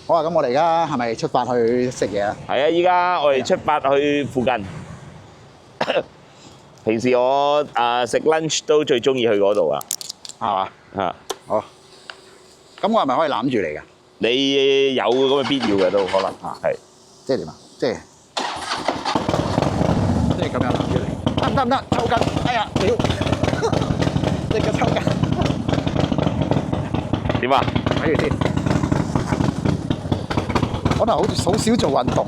好啊，咁我哋而家係咪出發去食嘢啊？係啊，依家我哋出發去附近。平時我食 lunch 都最中意去嗰度啊。係嘛？啊，好。咁我係咪可以攬住你㗎？你有咁嘅必要嘅都可能啊，係。即係點啊？即係咁樣攬住你，得唔得？抽筋！哎呀，屌！你個抽筋。點啊？睇住先。可能好少做運動，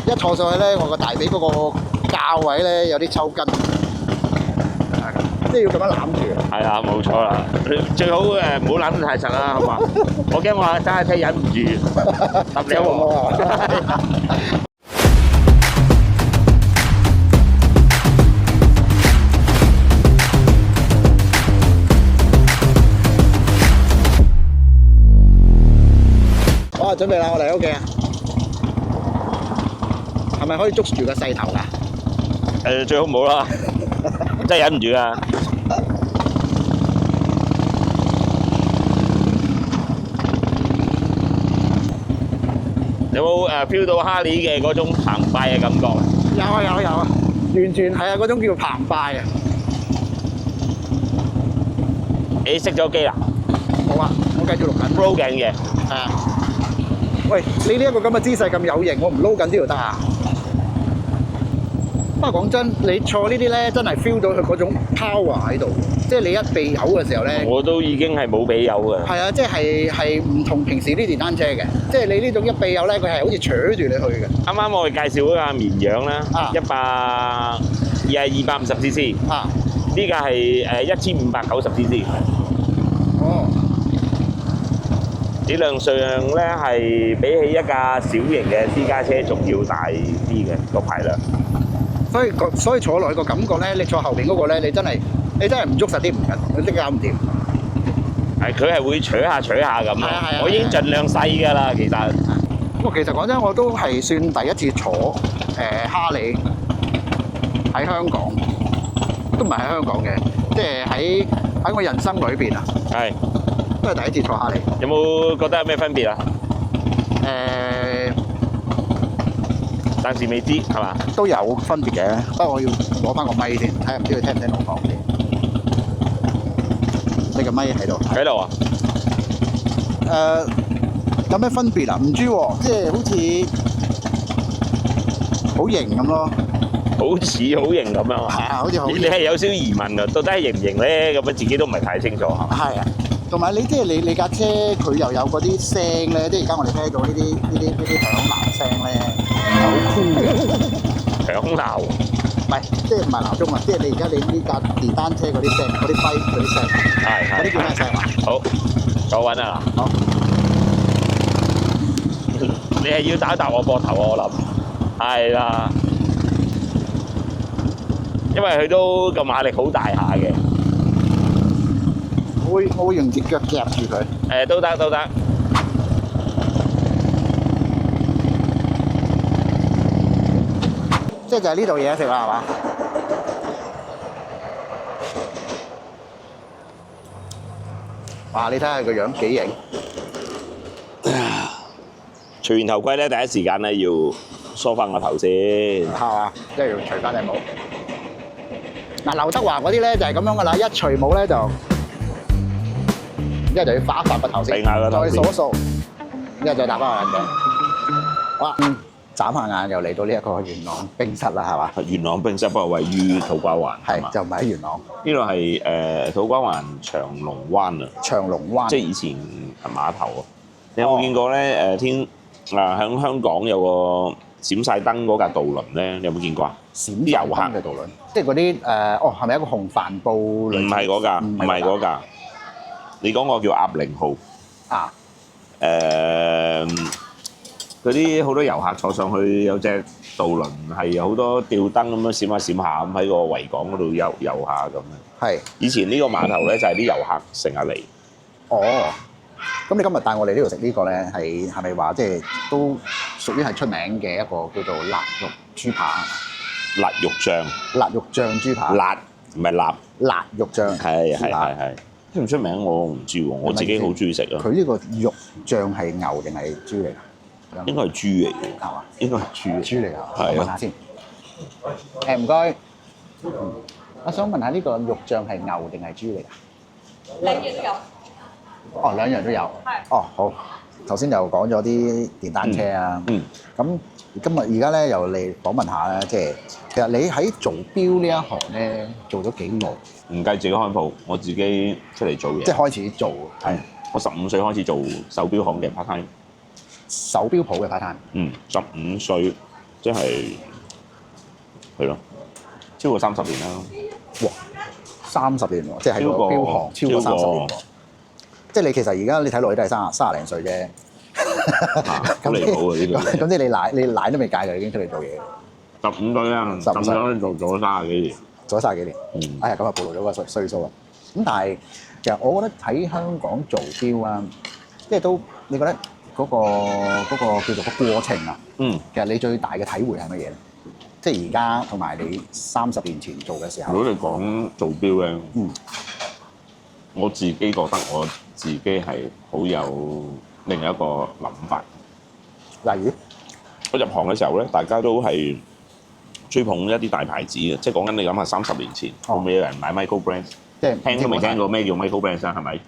一坐上去咧，我個大髀嗰個較位咧有啲抽筋，即係要咁樣攬住。係啊，冇錯啦。最好唔好攬得太實啦，好嘛？我驚我揸下車忍唔住揼你喎。好啊，準備啦，我嚟屋企啊！係咪可以捉住個勢頭㗎？最好唔好啦，真係忍唔住啊！有冇feel到哈利嘅嗰種澎湃嘅感覺？有啊，完全係啊，嗰種叫澎湃啊！你熄咗機啦？冇啊，我繼續錄緊。撈緊嘅。係啊。喂，你呢一個咁嘅姿勢咁有型，我唔撈緊呢度得啊？不過講真，你坐呢啲咧，真係 feel 到佢嗰種 power 喺度，即係你一避油嘅時候咧。我都已經係冇俾油嘅。係啊，即係唔同平時呢電單車嘅，即係你呢種一避油咧，佢係好似扯住你去嘅。啱啱我哋介紹嗰架綿羊啦，250cc。啊。呢架係1590cc。哦。理論上咧係比起一架小型嘅私家車仲要大啲嘅個排量。所以坐落去個感覺咧，你坐後邊嗰個咧，你真係唔捉實啲唔緊，你即刻搞唔掂。係佢係會取下咁啊！我已經盡量細㗎啦，其實。不過其實講真，我都係算第一次坐哈利喺香港，都唔係喺香港嘅，即係喺我人生裏邊啊。係。都係第一次坐哈利。有冇覺得有咩分別啊？暫時未知係嘛？都有分別嘅，不過我要攞翻個咪先，睇下唔知佢聽唔聽到我講先。你個咪喺度？喺度啊？有咩分別啊？唔知喎，即係好似好型咁咯。好似好型咁樣啊？係啊，好似好型。你係有少少疑問啊？到底係型唔型咧？咁樣自己都唔係太清楚係嘛？係啊。同埋你即係你架車佢又有嗰啲聲咧，即係而家我哋聽到呢啲響鬧聲咧，好酷嘅。響鬧？唔係，即係唔係鬧鐘啊？即係你而家呢架電單車嗰啲聲，嗰啲揮嗰啲聲，係嗰啲叫咩聲啊？好，坐穩啊！好。你係要打我膊頭啊？我諗係啦，因為佢都個馬力好大下嘅。我會用隻腳夾住佢。都得。即係就係呢度嘢食啦，係嘛？哇！你睇下個樣幾型。除完頭盔咧，第一時間咧要梳翻個頭先。係嘛？即係要除翻頂帽。嗱，劉德華嗰啲咧就係咁樣噶啦，一除帽咧就。然之後就要發一發個頭先，再掃一掃，然之後再戴翻個眼鏡。好啦，眨下眼又嚟到呢一個元朗冰室啦，係嘛？元朗冰室不過位於土瓜灣，係就唔係喺元朗。呢度係土瓜灣長龍灣啊。長龍灣，即係以前碼頭啊。你有冇見過咧？喺香港有個閃晒燈嗰架渡輪咧，你有冇見過啊？閃遊客嘅渡輪，即係嗰啲係咪一個紅帆布？唔係嗰架，唔係嗰架。你講個叫鴨鈴號啊？嗰啲好多遊客坐上去，有隻渡輪係有好多吊燈咁樣閃下閃下咁喺個維港嗰度遊下咁樣。係。以前呢個碼頭咧就係啲遊客成日嚟。哦。咁你今日帶我嚟呢度食呢個咧，係咪話即係都屬於係出名嘅一個叫做辣肉豬扒？辣肉醬。辣肉醬豬扒。辣唔係辣。辣肉醬。係。出唔出名我唔知喎，我自己好中意食啊。佢呢個肉醬係牛定係豬嚟㗎？應該係豬嚟嘅，係嘛？應該係豬嚟。豬嚟㗎，係啊我問下先。唔該，我想問下呢個肉醬係牛定係豬嚟㗎？兩樣都有。哦，兩樣都有。係。哦，好。頭先又講咗啲電單車啊。咁今日而家咧又嚟訪問下咧，即係其實你喺做錶呢一行咧做咗幾耐？唔計自己開鋪，我自己出嚟做嘢。即係開始做。係。我15歲開始做手錶行嘅 part time。手錶鋪嘅 part time。15歲即係咯，超過30年啦。哇！30年喎，即係喺個錶行超過30年喎。即係你其實而家你睇落去都係30零歲啫。咁離譜啊！呢個咁即係你奶都未戒就已經出嚟做嘢。15歲啊，15歲做咗30幾年。做咗30幾年。哎呀，咁啊暴露咗個歲數啊！咁但係其實我覺得喺香港做錶啊，即係都你覺得嗰個叫做個過程啊，其實你最大嘅體會係乜嘢咧？即係而家同埋你30年前做嘅時候。如果你講做錶咧，我自己覺得我自己係好有另一個諗法。例如，我入行嘅時候咧，大家都係追捧一啲大牌子嘅，即係講緊你諗下30年前，會唔會有人買 Michael Brands？即係聽都未聽過咩叫 Michael Brands 啊？係咪？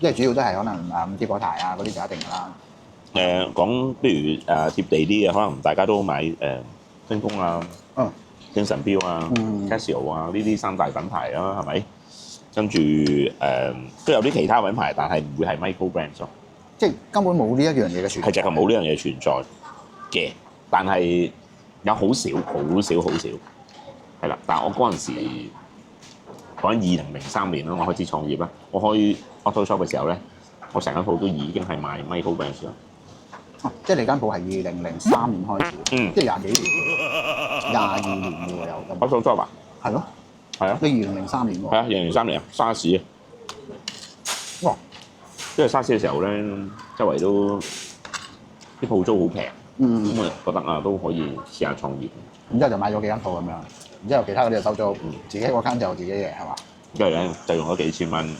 即係主要都係可能貼嗰台啊嗰啲就一定㗎啦。講不如貼地啲嘅，可能大家都買精工啊、精神錶啊、Casio 啊呢啲3大品牌啦，係咪？跟住都有啲其他品牌，但係唔會係 Michael Brands 咯。即係根本冇呢一樣嘢嘅存在。係就係冇呢樣嘢存在嘅，但係有好少係啦。但係我嗰陣時講緊2003年啦，我開始創業啦。我開 auto shop 嘅時候咧，我成間鋪都已經係賣 Michael Brands 啦。即係你間鋪係2003年開始，即係20幾年、22年喎有。auto shop 啊？係咯。係啊。你2003年喎。係啊，2003年啊，SARS 啊。哇！因為SARS嘅時候咧，周圍都啲鋪租好平，咁我覺得都可以試下創業。然之後就買咗幾間鋪咁樣，然之後其他嗰啲就收租，自己嗰間就自己嘅係嘛？跟住咧就用咗幾千蚊，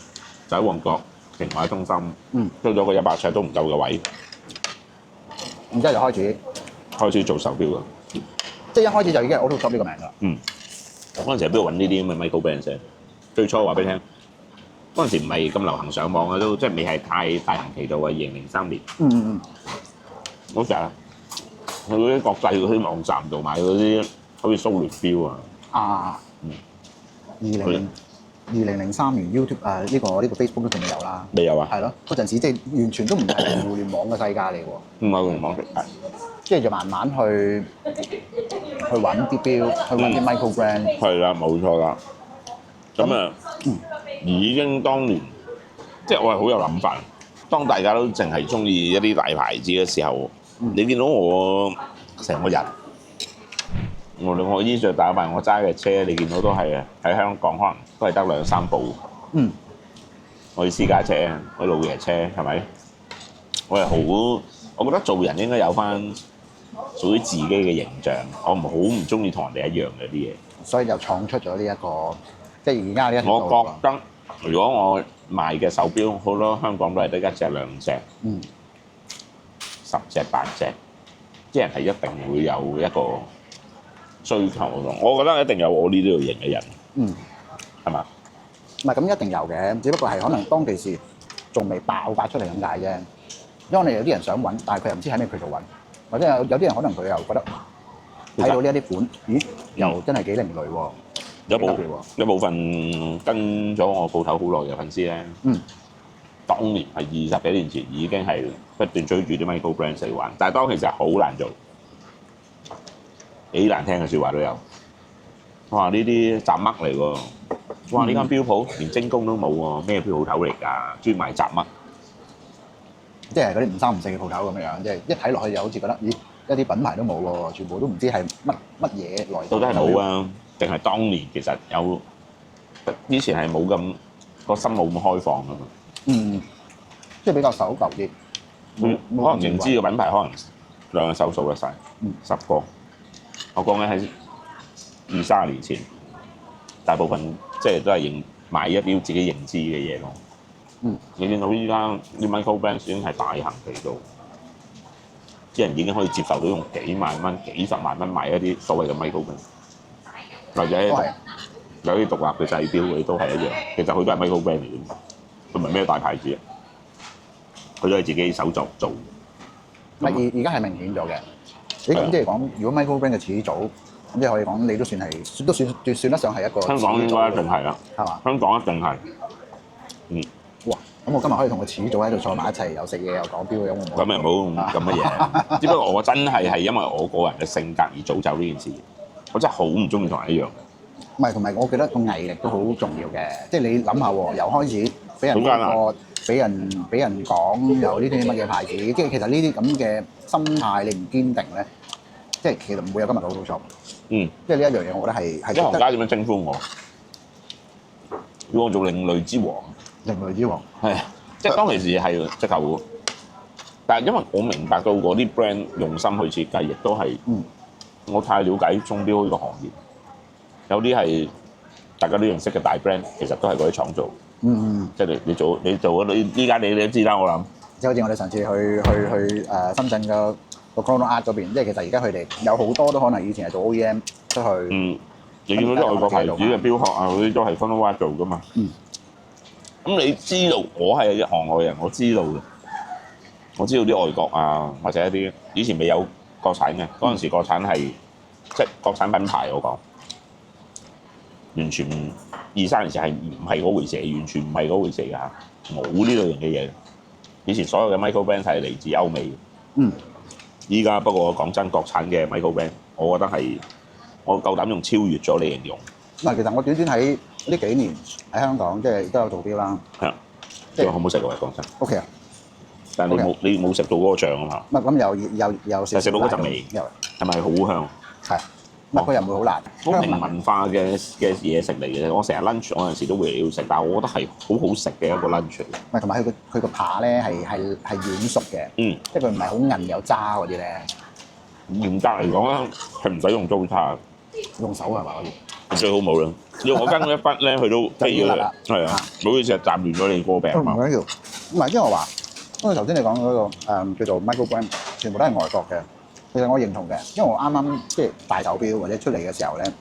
就喺旺角停買中心，租咗個100尺都唔夠嘅位，然之後就開始做手錶㗎。即係一開始就已經係 auto shop 呢個名㗎啦。嗰陣時喺邊度揾呢啲咁嘅 Michael Brands？最初話俾你聽，嗰陣時唔係咁流行上網嘅，都即係未係太大行其道啊。2003年，嗰時啊，去嗰啲國際嗰啲網站度買嗰啲好似蘇聯錶啊。2003年 YouTube 呢個 Facebook 都仲未有啦。未有啊？係咯，嗰陣時即係完全都唔係互聯網嘅世界嚟喎。唔係互聯網世界。即係就慢慢去揾啲錶，去揾啲 Michael Brand。係啦，冇錯啦。咁已經當年，即係我係好有諗法。當大家都淨係中意一啲大牌子嘅時候，你見到我成個人，無論我衣着打扮，我揸嘅車，你見到都係喺香港可能都係得2、3部。我啲私家車，我啲老爺車，係咪？我覺得做人應該有翻屬於自己嘅形象，我好唔中意同人哋一樣嘅啲嘢，所以就創出咗呢一個，即係而家呢一個。我覺得如果我賣嘅手錶，好多香港都係得1隻2隻，10隻8隻，啲人係一定會有一個追求咯。我覺得一定有我呢啲類型嘅人，係嘛？唔係咁一定有嘅，只不過係可能當其時仲未爆發出嚟咁解啫。因為有啲人想揾，但係佢又唔知喺咩渠道揾。或者有啲人可能佢又覺得睇到呢一啲款，咦，又真係幾另類喎。有部分跟咗我鋪頭好耐嘅粉絲咧，當年係20幾年前已經係不斷追住啲 Michael Brands 嚟玩，但係當其實好難做，幾難聽嘅説話都有。哇！呢啲雜嘜嚟喎，哇！呢間錶鋪連精工都冇喎，咩錶鋪頭嚟㗎？專賣雜嘜。即係嗰啲5、3、5、4嘅鋪頭咁樣，即係一睇落去又好似覺得，咦，一啲品牌都冇喎，全部都唔知係乜嘢來。到底係冇啊？定係當年其實有，以前係冇咁個心冇咁開放㗎嘛。即係比較守舊啲。可能認知嘅品牌可能兩隻手數得晒，10個。我講緊喺20、30年前，大部分即係都係認賣一啲自己認知嘅嘢咯。你見到依家啲 micro brand 已經係大行其道，啲人已經可以接受到用幾萬蚊、幾十萬蚊買一啲所謂嘅 micro brand， 或者有啲獨立嘅製錶嗰啲都係一樣。其實佢都係 micro brand 嚟嘅，佢唔係咩大牌子，佢都係自己手作做。而家係明顯咗嘅。你咁即係講，如果 micro brand 嘅始祖，咁即係可以講你都算得上係一個。香港應該一定係啦，係嘛？香港一定係。哇！咁我今日可以同個始祖喺度坐埋一齊，又食嘢又講錶，有冇？咁咪冇咁嘅嘢。只不過我真係因為我個人嘅性格而造就呢件事。我真係好唔中意同人一樣嘅。唔係，同埋我覺得個毅力都好重要嘅。即係你諗下喎，由開始俾人講，俾人講有呢啲乜嘢牌子，即係其實呢啲咁嘅心態，你唔堅定咧，即係其實唔會有今日嘅好錯。即係呢一樣嘢，我覺得係。啲行家點樣稱呼我？要我做另類之王。另類之王係，即係當其時係直頭，但係因為我明白到嗰啲 brand 用心去設計，亦都係我太了解鐘錶呢個行業。有啲係大家都認識嘅大 brand，其實都係嗰啲廠做。即係你做嗰啲，依家你都知啦，我諗。即係好似我哋上次去深圳嘅個 Chrono Art 嗰邊，即係其實而家佢哋有好多都可能以前係做 OEM 出去。你見到啲外國牌子嘅錶殼啊，嗰啲都係 Chrono Art 做噶嘛。咁你知道我係行外人，我知道嘅。我知道啲外國啊，或者一啲以前未有國產嘅嗰陣時，國產係即係國產品牌，我講完全2-3年前係唔係嗰回事，完全唔係嗰回事㗎，冇呢類型嘅嘢。以前所有嘅 micro brand 係嚟自歐美嘅。依家不過講真，國產嘅 micro brand，我覺得係我夠膽用超越咗嚟形容。嗱，其實我短喺呢幾年喺香港，即係都有做錶啦。係啊，即係好唔好食㗎？講真。OK 啊。但係你冇食到嗰個醬啊嘛。咁又食到嗰陣味，係咪好香？係。佢又唔會好辣。好平民化嘅嘢食嚟嘅。我成日 lunch 我有陣時都會嚟要食，但係我覺得係好好食嘅一個 lunch。唔係，同埋佢個扒咧係軟熟嘅。即係佢唔係好韌有渣嗰啲咧。嚴格嚟講咧，係唔使用刀叉。用手係嘛？最好冇啦，因為我跟一筆咧，佢都飛咗啦。係啊，唔好意思啊，斬亂咗你個餅啊。唔緊要，唔係因為我話，因為頭先你講嗰個叫做 micro brand，全部都係外國嘅。其實我認同嘅，因為我啱啱即係戴手錶或者出嚟嘅時候咧，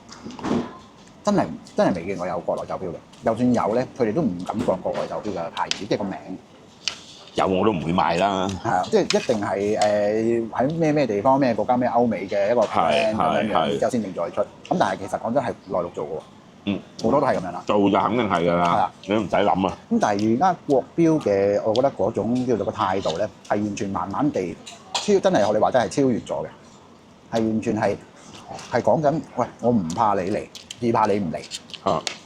真係未見過有國內手錶嘅。就算有咧，佢哋都唔敢放國外手錶嘅牌子，即係個名。有我都唔會買啦。係啊，即係一定係喺咩地方、咩國家、咩歐美嘅一個 brand 咁樣，然之後先至再出。咁但係其實講真係內陸做嘅喎。好多都係咁樣啦。做就肯定係㗎啦。你都唔使諗啊。咁但係而家國標嘅，我覺得嗰種叫做個態度咧，係完全慢慢地真係學你話齋係超越咗嘅，係完全係講緊，喂，我唔怕你嚟，只怕你唔嚟。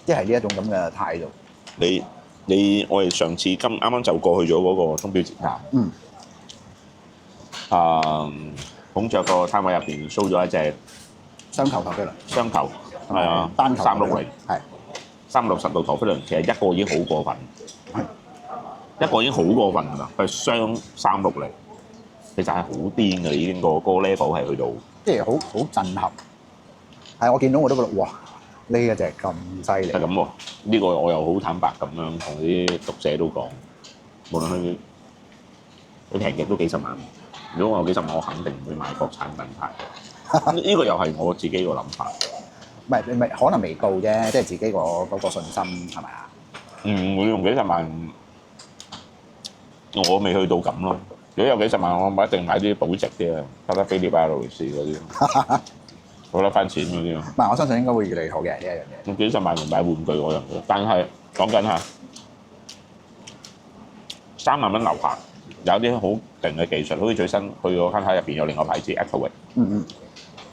即係呢一種咁嘅態度。我哋上次啱啱就過去咗嗰個鐘錶節站。孔雀個攤位入邊 show 咗一隻雙球陀飛輪。雙球係啊，單球360係360度陀飛輪，其實一個已經好過分。一個已經好過分㗎啦，佢係雙360，其實係好癲㗎，已經個 level 係去到，即係好震撼。係我見到我都覺得哇！呢一隻咁犀利，係咁喎。呢個我又好坦白咁樣同啲讀者都講，無論佢平極都幾十萬。如果我有幾十萬，我肯定唔會買國產品牌。呢個又係我自己個諗法。唔係可能未到啫，即係自己嗰個信心係咪啊？唔會用幾十萬，我未去到咁咯。如果有幾十萬，我一定買啲保值啲啊，得得菲利巴勞力士嗰啲。攞得翻錢嗰啲咯，唔係我相信應該會越嚟越好嘅呢一樣嘢。幾十萬嚟買玩具我又唔會，但係講緊嚇3萬蚊樓下有啲好勁嘅技術，好似最新去嗰間喺入邊有另外牌子 Activate。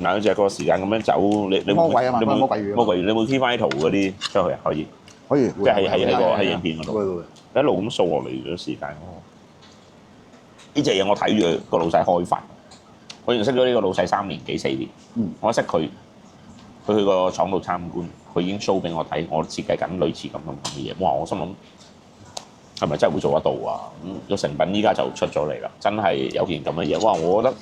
嗱，只個時間咁樣走，你魔鬼啊嘛，魔鬼魚，你會 key 翻啲圖嗰啲出去啊？可以，即係喺影片嗰度，一路咁掃落嚟咗時間。呢隻嘢我睇住個老細開發。我認識咗呢個老細3年幾4年，我識佢去個廠度參觀，佢已經 show 俾我睇，我設計緊類似咁嘅嘢。哇！我心諗係咪真係會做得到啊？個成品依家就出咗嚟啦，真係有件咁嘅嘢。哇！我覺得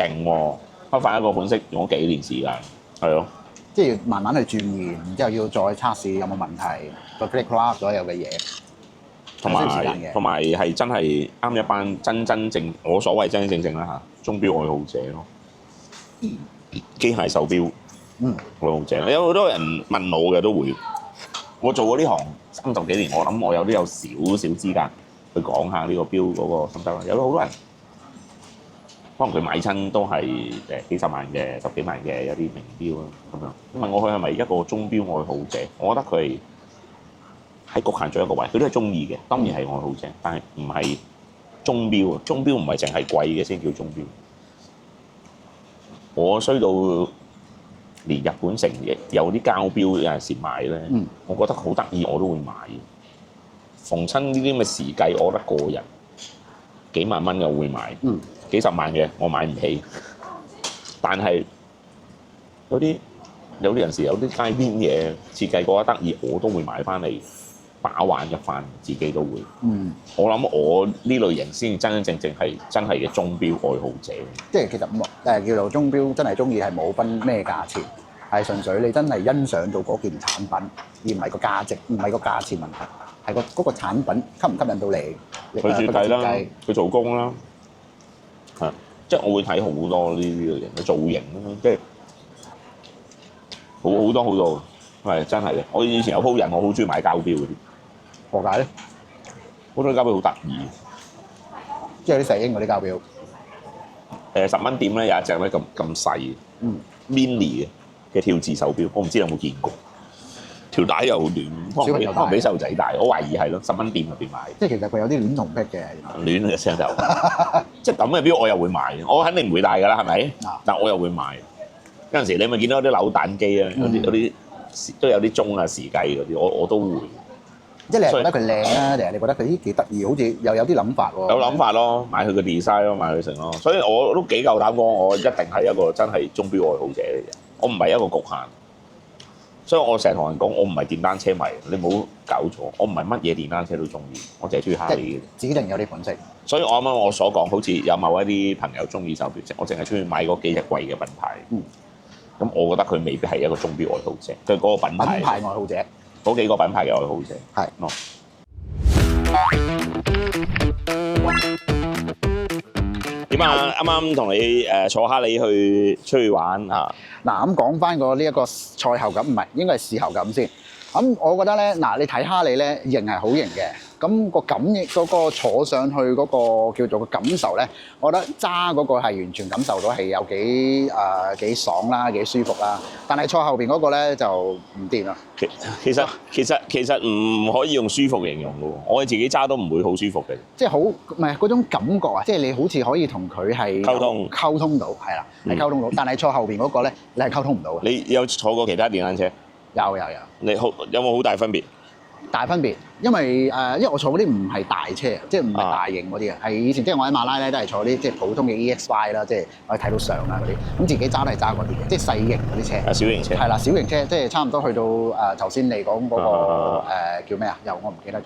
勁喎，開發一個款式用咗幾年時間，係咯。即係要慢慢去鑽研，然之後要再測試有冇問題，再 click class 所有嘅嘢。同埋係真係啱一班真正我所謂真真正正啦嚇，鐘錶愛好者咯，機械手錶愛好者。有好多人問我嘅都會，我做過呢行30幾年，我諗我有少少資格去講下呢個錶嗰個心得啦。有好多人可能佢買親都係幾十萬嘅、10幾萬嘅有啲名錶啊咁樣，問我佢係咪一個鐘錶愛好者？我覺得佢喺局限咗一個位，佢都係中意嘅，當然係愛好者，但係唔係鐘錶啊！鐘錶唔係淨係貴嘅先叫鐘錶。我衰到連日本城有啲膠錶有陣時買咧，我覺得好得意，我都會買。逢親呢啲咁嘅時計，我覺得個人幾萬蚊嘅我會買，幾十萬嘅我買唔起。但係有啲人士有啲街邊嘢設計覺得得意，我都會買翻嚟。把玩一番，自己都會。我諗我呢類型先真正係真係嘅鐘錶愛好者。即係其實叫做鐘錶，真係中意係冇分咩價錢，係純粹你真係欣賞到嗰件產品，而唔係個價值，唔係個價錢問題，係嗰個產品吸唔吸引到你。佢設計啦，佢做工啦，即係我會睇好多呢啲類型嘅造型啦，即係好多，係真係嘅。我以前有鋪人，我好中意買膠錶嗰啲。何解咧？好多膠錶好得意，即係啲石英嗰啲膠錶。10蚊店咧有一隻咧咁細，mini 嘅跳字手錶，我唔知你有冇見過。條帶又短，可能比細路仔大，我懷疑係咯。10蚊店入邊買，即係其實佢有啲戀童癖嘅。戀嘅聲就，即係咁嘅錶我又會買，我肯定唔會戴㗎啦，係咪？但我又會買。有陣時你咪見到啲扭蛋機啊，有啲都有啲鐘啊時計嗰啲，我都會。即係你係覺得佢靚啊，定係你覺得佢幾得意？好似又有啲諗法喎。有諗法咯，買佢個 design 咯，買佢成咯。所以我都幾夠膽講，我一定係一個真係鐘錶愛好者嚟嘅。我唔係一個局限。所以我成日同人講，我唔係電單車迷，你唔好搞錯。我唔係乜嘢電單車都中意，我淨係中意哈利嘅。自己一定有啲本色。所以我啱啱我所講，好似有某一啲朋友中意手錶，我淨係中意買嗰幾隻貴嘅品牌。咁我覺得佢未必係一個鐘錶愛好者，佢嗰個品牌愛好者。嗰幾個品牌嘅愛好者係咯。點啊？啱啱同你坐哈利出去玩啊！嗱，咁講翻個呢一個賽後感，唔係應該係事後感先。咁我覺得咧，嗱，你睇哈利咧，型係好型嘅。咁個嗰個坐上去嗰個叫做個感受咧，我覺得揸嗰個係完全感受到係有幾爽啦，幾舒服啦。但係坐後邊嗰個咧就唔掂啦。其實唔可以用舒服形容嘅喎，我哋自己揸都唔會好舒服嘅。即係好唔係嗰種感覺啊！即係你好似可以同佢係溝通到，係啦，係溝通到。但係坐後邊嗰個咧，你係溝通唔到嘅。你有坐過其他電單車？有。你有冇好大分別？大分別，因為我坐嗰啲唔係大車，即係唔係大型嗰啲啊，係以前即係我喺馬拉咧都係坐啲即係普通嘅 EX5啦，即係我睇到相啊嗰啲，咁自己揸都係揸嗰啲嘅，即係細型嗰啲車。小型車。係啦，小型車即係差唔多去到頭先你講嗰個叫咩啊？我唔記得咗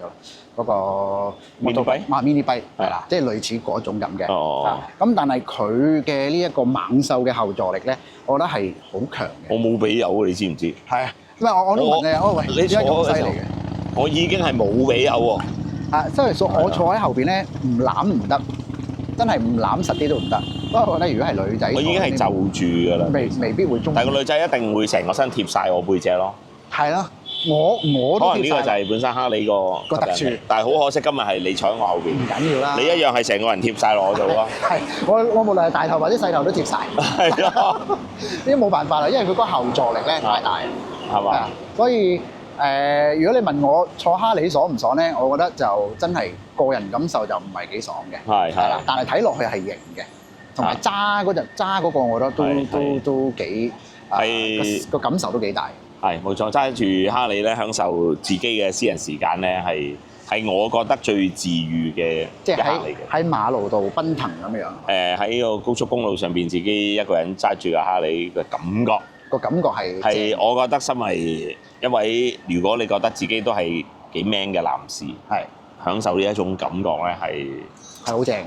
嗰個 mini bike 係啦，即係類似嗰種咁嘅。咁但係佢嘅呢一個猛獸嘅後座力咧，我覺得係好強嘅。我冇俾油啊，你知唔知？係啊，因為我都問你，喂，你點解咁犀利嘅？我已經係冇俾油喎。即係我坐喺後邊咧，唔攬唔得，真係唔攬實啲都唔得。不過咧，如果係女仔，我已經係就住㗎啦。未必會中意。但係個女仔一定會成個身貼晒我背脊咯。係咯，我都可能呢個就係本身哈利個特殊。但係好可惜，今日係你坐喺我後邊。唔緊要啦。你一樣係成個人貼晒落我度咯。係，我無論係大頭或者細頭都貼晒。係咯。呢啲冇辦法啦，因為佢嗰個後座力咧太大，係嘛？所以。如果你問我坐哈利爽唔爽咧，我覺得就真係個人感受就唔係幾爽嘅，係啦。但係睇落去係型嘅，同埋揸嗰個，我覺得都幾個感受都幾大。係冇錯，揸住哈利咧，享受自己嘅私人時間咧，係我覺得最治癒嘅一刻嚟嘅。喺馬路度奔騰咁樣。喺個高速公路上邊，自己一個人揸住個哈利嘅感覺。個感覺係我覺得身為一位，如果你覺得自己都係幾 man 嘅男士，係享受呢一種感覺咧，係好正嘅，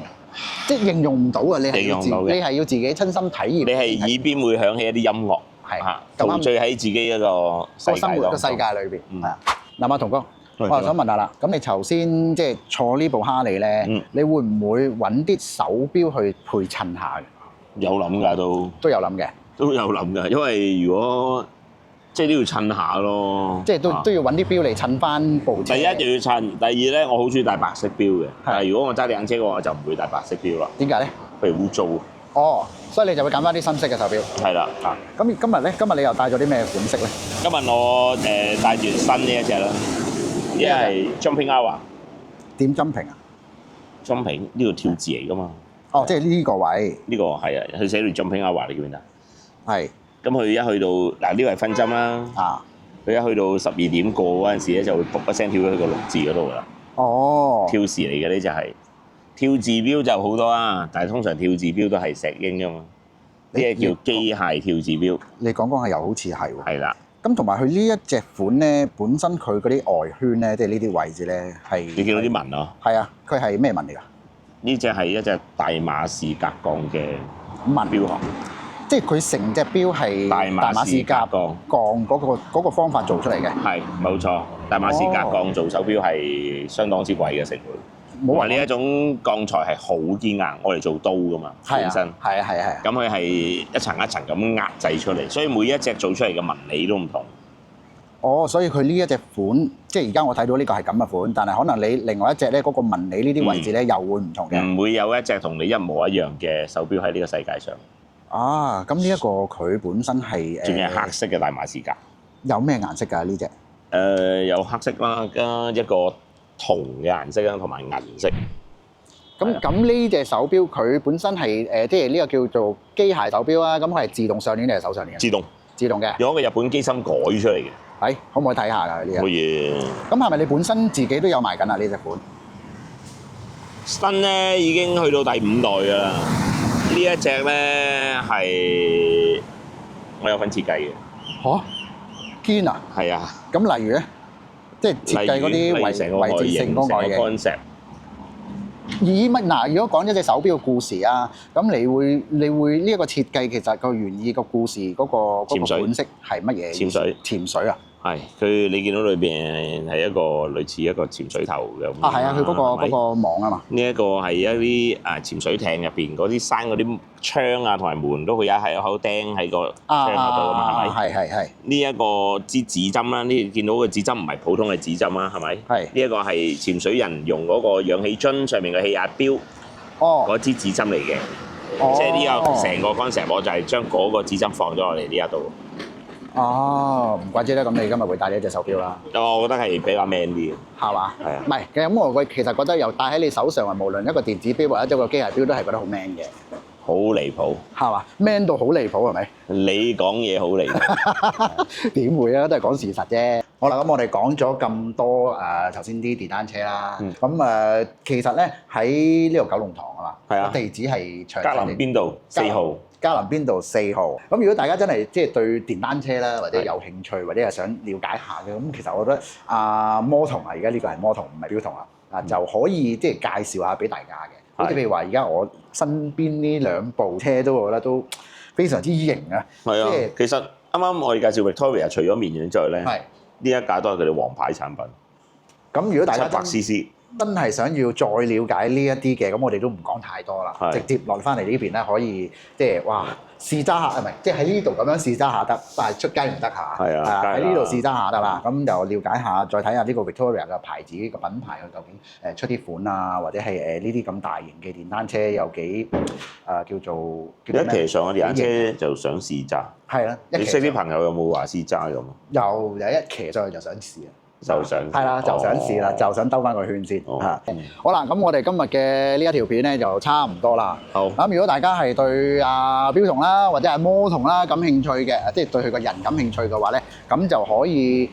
即係形容唔到啊！你係要自己親身體驗。你係耳邊會響起一啲音樂，係陶醉喺自己一個生活嘅世界裏邊。係啊，嗱，同哥，我又想問下啦，咁你頭先即係坐呢部哈利咧，你會唔會揾啲手錶去配襯下嘅？有諗㗎都有諗嘅，都有諗㗎，因為如果即係都要襯下咯，即係都要揾啲錶嚟襯翻部車。第一就要襯，第二咧我好中意戴白色錶嘅。但係如果我揸電單車嘅話，我就唔會戴白色錶啦。點解咧？譬如污糟。哦，所以你就會揀翻啲新式嘅手錶。係啦。咁今日你又帶咗啲咩款式咧？今日我帶住新呢一隻啦，呢係 Jumping Hour。點 jumping 啊？Jumping 呢個跳字嚟㗎嘛。哦，即係呢個位。呢個係啊，佢寫住 Jumping Hour，你見唔見啊？係。咁佢一去到嗱，呢個係分針啦。佢一去到12點過嗰陣時咧，就會卜一聲跳咗去個6字嗰度啦。哦。跳時嚟嘅呢就係跳字錶就好多啦，但係通常跳字錶都係石英㗎嘛。呢個叫機械跳字錶。你講下又好似係喎。係啦。咁同埋佢呢一隻款咧，本身佢嗰啲外圈咧，即係呢啲位置咧係。你見到啲紋啊？係啊，佢係咩紋嚟㗎？呢隻係一隻大馬士革鋼嘅紋錶殼。即係佢成隻錶係大馬士革鋼嗰個方法做出嚟嘅。係，冇錯。大馬士革鋼做手錶係相當之貴嘅成本。冇話呢一種鋼材係好堅硬，我哋做刀㗎嘛，本身。係啊。咁佢係一層一層咁壓製出嚟，所以每一隻做出嚟嘅紋理都唔同。哦，所以佢呢一隻款，即係而家我睇到呢個係咁嘅款，但係可能你另外一隻咧嗰個紋理呢啲位置咧又會唔同嘅。唔會有一隻同你一模一樣嘅手錶喺呢個世界上。啊，咁呢一個佢本身係仲係黑色嘅大馬士革。有咩顏色㗎呢隻？有黑色啦，加一個銅嘅顏色啦，同埋銀色。咁呢隻手錶佢本身係即係呢個叫做機械手錶啊，咁佢係自動上鏈定係手上鏈？自動嘅。用一個日本機芯改出嚟嘅。係，可唔可以睇下㗎呢隻？可以。咁係咪你本身自己都有賣緊啊？呢隻款？新咧已經去到第5代㗎啦。呢一隻咧係我有份設計嘅。嚇？堅啊？係啊。咁例如咧，即係設計嗰啲位置性嗰個concept。咦乜嗱？如果講一隻手錶嘅故事啊，咁你會呢一個設計其實個原意個故事嗰個款式係乜嘢？潛水啊？係，你見到裏邊係一個類似一個潛水頭嘅。啊，係啊，佢嗰個網啊嘛。呢一個係一啲潛水艇入邊嗰啲閂嗰啲窗啊同埋門都會有係一口釘喺個窗嗰度啊嘛，係咪？係。呢一個支指針啦，呢見到個指針唔係普通嘅指針啦，係咪？係。呢一個係潛水人用嗰個氧氣樽上面嘅氣壓錶嗰支指針嚟嘅。即係呢個成個 concept，我就係將嗰個指針放咗落嚟呢一度。哦，唔怪之啦，咁你今日會戴呢一隻手錶啦。我覺得係比較 man 啲嘅，係嘛？係啊。唔係，咁我其實覺得又戴喺你手上啊，無論一個電子錶或者一個機械錶，都係覺得好 man 嘅。好離譜，係嘛？man 到好離譜係咪？你講嘢好離譜，點會啊？都係講事實啫。好啦，咁我哋講咗咁多頭先啲電單車啦，咁其實咧喺呢度九龍塘啊嘛，係啊，地址係嘉林邊道4號。嘉林邊道4號。咁如果大家真係即係對電單車啦，或者有興趣，或者係想了解下嘅，咁其實我覺得摩童啊，而家呢個係摩童，唔係錶童啊，就可以即係介紹下俾大家嘅。好似譬如話，而家我身邊呢2部車都我覺得都非常之型啊！係啊，其實啱啱我哋介紹 Victoria，除咗面軟之外咧，呢一架都係佢哋王牌產品。咁如果大家700cc真係想要再了解呢一啲嘅，咁我哋都唔講太多啦，直接落翻嚟呢邊咧，可以即係哇試揸下，唔係即係喺呢度咁樣試揸下得，但係出街唔得嚇。係啊，喺呢度試揸下得啦。咁就了解下，再睇下呢個 Victoria 嘅牌子嘅品牌，佢究竟出啲款啊，或者係呢啲咁大型嘅電單車有幾叫做一騎上嘅電單車就想試揸。係啦，你識啲朋友有冇話試揸咁？有一騎上去就想試啊！就想係啦，就想試啦，就想兜翻個圈先嚇。好啦，咁我哋今日嘅呢一條片咧就差唔多啦。好。咁如果大家係對錶童啦，或者係摩童啦感興趣嘅，即係對佢個人感興趣嘅話咧，咁就可以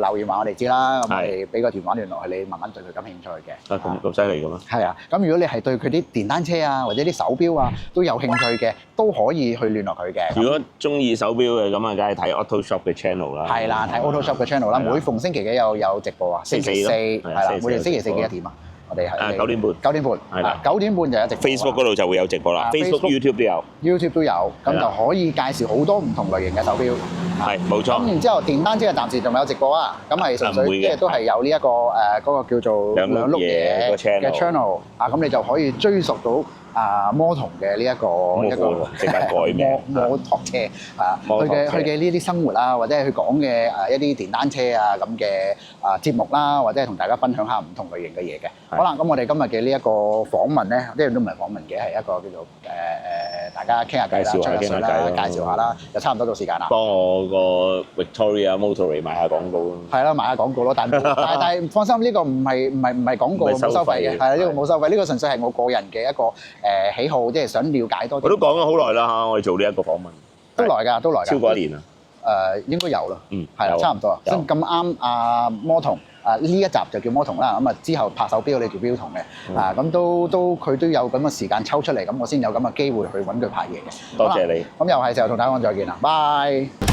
留言話我哋知啦。咁我哋俾個電話聯絡係你，慢慢對佢感興趣嘅。咁犀利嘅咩？係啊。咁如果你係對佢啲電單車啊，或者啲手錶啊都有興趣嘅，都可以去聯絡佢嘅。如果中意手錶嘅，咁啊，梗係睇 Auto Shop 嘅 channel 啦。係啦，睇 Auto Shop 嘅 channel 啦。每逢星期幾有直播啊？星期四係啦，每日星期4幾多點啊？我哋係9點半。9點半係啦，9點半就有直播。Facebook 嗰度就會有直播啦，Facebook、YouTube 都有。YouTube 都有，咁就可以介紹好多唔同類型嘅手錶。係冇錯。咁然之後電單車嘅暫時仲未有直播啊，咁係純粹即係都係有呢一個嗰個叫做兩碌嘢嘅 channel 啊，咁你就可以追溯到。摩童嘅呢一個即刻改名摩托車佢嘅呢啲生活啊，或者係佢講嘅一啲電單車啊咁嘅節目啦，或者係同大家分享下唔同類型嘅嘢嘅。好啦，咁我哋今日嘅呢一個訪問咧，呢樣都唔係訪問嘅，係一個叫做大家傾下偈啦，吹下水啦，介紹下啦，就差唔多到時間啦。幫我個 Victoria Motory 賣下廣告咯。係啦，賣下廣告咯，但係放心，呢個唔係廣告，冇收費嘅。係啦，呢個冇收費，呢個純粹係我個人嘅一個喜好，即係想了解多啲。我都講咗好耐啦嚇，我哋做呢一個訪問都耐㗎，超過1年啦。應該有啦，係啦，差唔多。咁啱摩童呢一集就叫摩童啦，咁啊之後拍手錶你叫錶童嘅，咁都佢都有咁嘅時間抽出嚟，咁我先有咁嘅機會去揾佢拍嘢嘅。多謝你。咁又係時候同大家講再見啦，拜。